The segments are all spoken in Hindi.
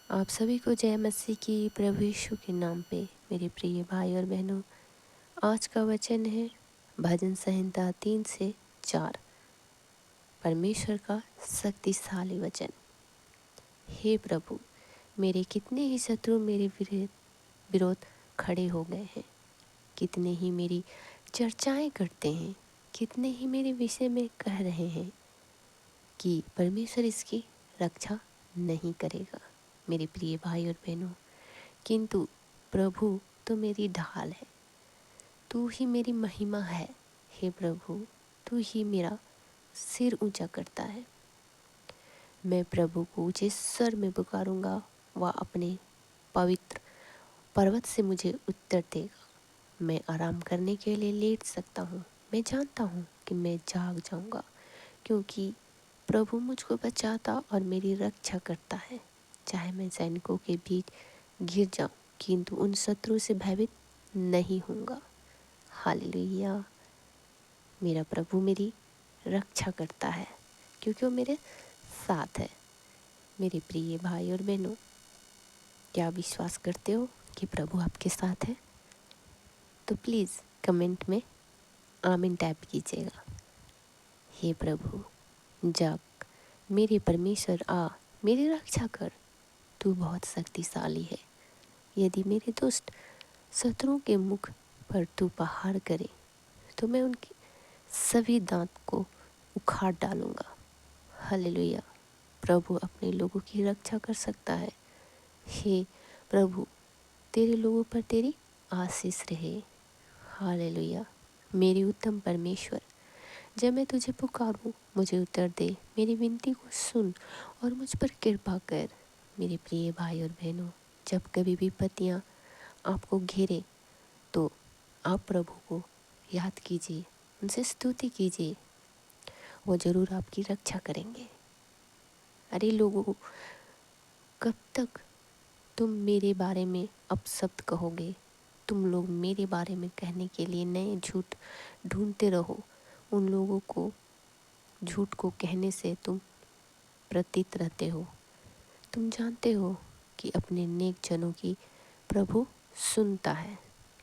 आप सभी को जय मसीह की प्रभु यीशु के नाम पे मेरे प्रिय भाई और बहनों। आज का वचन है भजन संहिता 3 से 4। परमेश्वर का शक्तिशाली वचन। हे प्रभु, मेरे कितने ही शत्रु मेरे विरोध खड़े हो गए हैं। कितने ही मेरी चर्चाएं करते हैं, कितने ही मेरे विषय में कह रहे हैं कि परमेश्वर इसकी रक्षा नहीं करेगा। मेरे प्रिय भाई और बहनों, किंतु प्रभु तो मेरी ढाल है, तू ही मेरी महिमा है। हे प्रभु, तू ही मेरा सिर ऊंचा करता है। मैं प्रभु को ऊंचे स्वर में पुकारूंगा, वह अपने पवित्र पर्वत से मुझे उत्तर देगा। मैं आराम करने के लिए लेट सकता हूँ। मैं जानता हूँ कि मैं जाग जाऊंगा, क्योंकि प्रभु मुझको बचाता और मेरी रक्षा करता है। चाहे मैं सैनिकों के बीच गिर जाऊं, किंतु उन शत्रु से भयभीत नहीं होऊंगा। हालेलुया। मेरा प्रभु मेरी रक्षा करता है, क्योंकि वो मेरे साथ है। मेरे प्रिय भाई और बहनों, क्या विश्वास करते हो कि प्रभु आपके साथ है? तो प्लीज़ कमेंट में आमीन टाइप कीजिएगा। हे प्रभु, जाग, मेरे परमेश्वर आ, मेरी रक्षा कर। तू बहुत शक्तिशाली है। यदि मेरे दुष्ट शत्रुओं के मुख पर तू प्रहार करे, तो मैं उनके सभी दांत को उखाड़ डालूंगा। हालेलुया। प्रभु अपने लोगों की रक्षा कर सकता है। हे प्रभु, तेरे लोगों पर तेरी आशीष रहे। हालेलुया। मेरी उत्तम परमेश्वर, जब मैं तुझे पुकारूं, मुझे उत्तर दे, मेरी विनती को सुन और मुझ पर कृपा कर। मेरे प्रिय भाई और बहनों, जब कभी विपत्तियां आपको घेरे, तो आप प्रभु को याद कीजिए, उनसे स्तुति कीजिए, वो जरूर आपकी रक्षा करेंगे। अरे लोगों, कब तक तुम मेरे बारे में अपशब्द कहोगे? तुम लोग मेरे बारे में कहने के लिए नए झूठ ढूंढते रहो। उन लोगों को झूठ को कहने से तुम प्रतीत रहते हो। तुम जानते हो कि अपने नेक जनों की प्रभु सुनता है।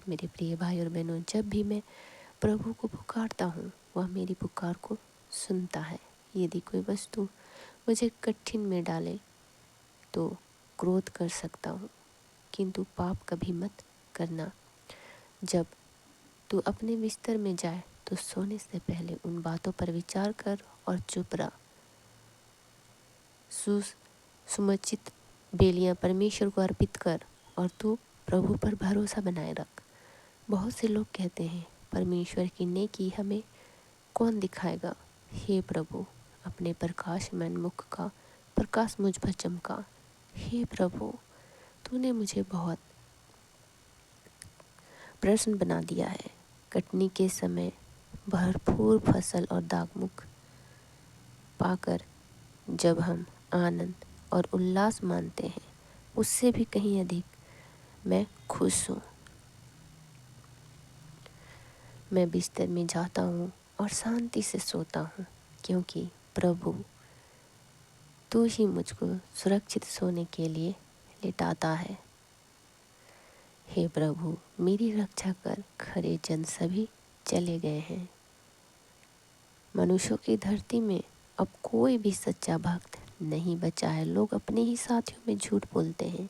मेरे प्रिय भाई और बहनों, जब भी मैं प्रभु को पुकारता हूँ, वह मेरी पुकार को सुनता है। यदि कोई वस्तु मुझे कठिन में डाले तो क्रोध कर सकता हूँ, किंतु पाप कभी मत करना। जब तू अपने बिस्तर में जाए, तो सोने से पहले उन बातों पर विचार कर और चुप रह। सुमचित बेलियां परमेश्वर को अर्पित कर और तू प्रभु पर भरोसा बनाए रख। बहुत से लोग कहते हैं, परमेश्वर की नेकी हमें कौन दिखाएगा? हे प्रभु, अपने प्रकाशमान मुख का प्रकाश मुझ पर चमका। हे प्रभु, तूने मुझे बहुत प्रसन्न बना दिया है। कटनी के समय भरपूर फसल और दागमुख पाकर जब हम आनंद और उल्लास मानते हैं, उससे भी कहीं अधिक मैं खुश हूँ। मैं बिस्तर में जाता हूँ और शांति से सोता हूँ, क्योंकि प्रभु तू ही मुझको सुरक्षित सोने के लिए लिटाता है। हे प्रभु, मेरी रक्षा कर। खरे जन सभी चले गए हैं। मनुष्यों की धरती में अब कोई भी सच्चा भक्त नहीं बचा है। लोग अपने ही साथियों में झूठ बोलते हैं।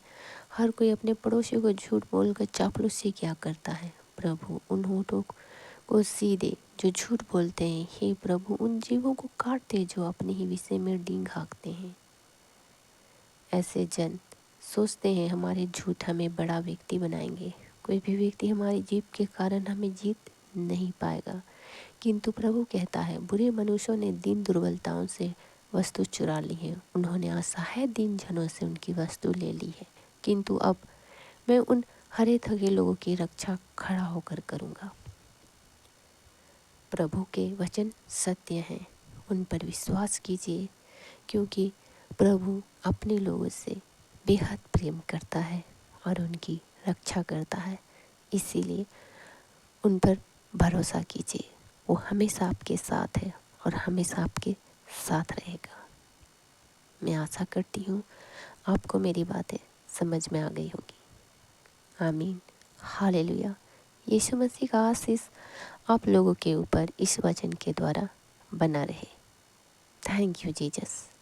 हर कोई अपने पड़ोसी को झूठ बोलकर चापलूसी क्या करता है। प्रभु, उन होठों को सीधे जो झूठ बोलते हैं। हे प्रभु, उन जीवों को काट दे जो अपने ही विषय में डींग हाँकते हैं। ऐसे जन सोचते हैं हमारे झूठ हमें बड़ा व्यक्ति बनाएंगे। कोई भी व्यक्ति हमारी जीभ के कारण हमें जीत नहीं पाएगा, किंतु प्रभु कहता है, बुरे मनुष्यों ने दीन दुर्बलताओं से वस्तु चुरा ली है। उन्होंने असहाय दीन जनों से उनकी वस्तु ले ली है, किंतु अब मैं उन हरे थके लोगों की रक्षा खड़ा होकर करूँगा। प्रभु के वचन सत्य हैं, उन पर विश्वास कीजिए, क्योंकि प्रभु अपने लोगों से बेहद प्रेम करता है और उनकी रक्षा करता है। इसीलिए उन पर भरोसा कीजिए। वो हमेशा आपके साथ है और हमेशा आपके साथ रहेगा। मैं आशा करती हूँ आपको मेरी बातें समझ में आ गई होगी। आमीन। हालेलुया। यीशु मसीह का आशीष आप लोगों के ऊपर इस वचन के द्वारा बना रहे। Thank you Jesus.